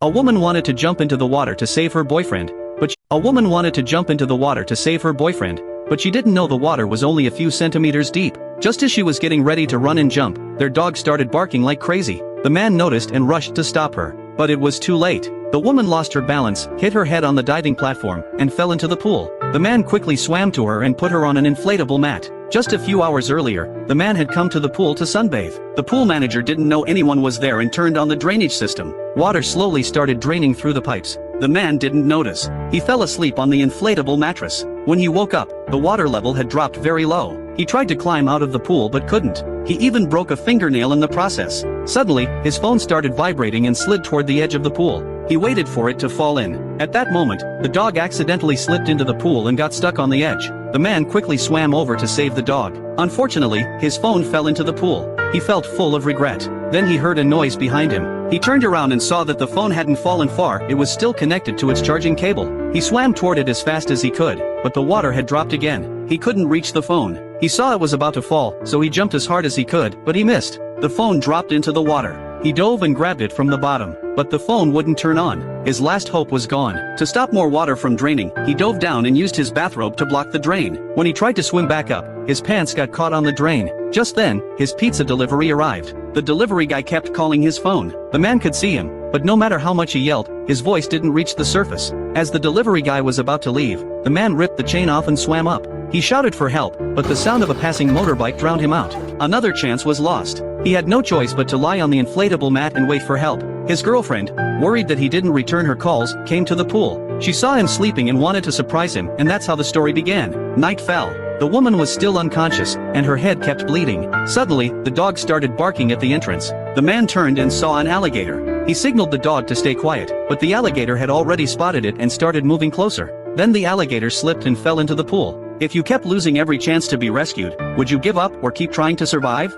A woman wanted to jump into the water to save her boyfriend, but she didn't know the water was only a few centimeters deep. Just as she was getting ready to run and jump, their dog started barking like crazy. The man noticed and rushed to stop her, but it was too late. The woman lost her balance, hit her head on the diving platform, and fell into the pool. The man quickly swam to her and put her on an inflatable mat. Just a few hours earlier, the man had come to the pool to sunbathe. The pool manager didn't know anyone was there and turned on the drainage system. Water slowly started draining through the pipes. The man didn't notice. He fell asleep on the inflatable mattress. When he woke up, the water level had dropped very low. He tried to climb out of the pool but couldn't. He even broke a fingernail in the process. Suddenly, his phone started vibrating and slid toward the edge of the pool. He waited for it to fall in. At that moment, the dog accidentally slipped into the pool and got stuck on the edge. The man quickly swam over to save the dog. Unfortunately, his phone fell into the pool. He felt full of regret. Then he heard a noise behind him. He turned around and saw that the phone hadn't fallen far, it was still connected to its charging cable. He swam toward it as fast as he could, but the water had dropped again. He couldn't reach the phone. He saw it was about to fall, so he jumped as hard as he could, but he missed. The phone dropped into the water. He dove and grabbed it from the bottom, but the phone wouldn't turn on. His last hope was gone. To stop more water from draining, he dove down and used his bathrobe to block the drain. When he tried to swim back up, his pants got caught on the drain. Just then, his pizza delivery arrived. The delivery guy kept calling his phone. The man could see him, but no matter how much he yelled, his voice didn't reach the surface. As the delivery guy was about to leave, the man ripped the chain off and swam up. He shouted for help, but the sound of a passing motorbike drowned him out. Another chance was lost. He had no choice but to lie on the inflatable mat and wait for help. His girlfriend, worried that he didn't return her calls, came to the pool. She saw him sleeping and wanted to surprise him, and that's how the story began. Night fell. The woman was still unconscious, and her head kept bleeding. Suddenly, the dog started barking at the entrance. The man turned and saw an alligator. He signaled the dog to stay quiet, but the alligator had already spotted it and started moving closer. Then the alligator slipped and fell into the pool. If you kept losing every chance to be rescued, would you give up or keep trying to survive?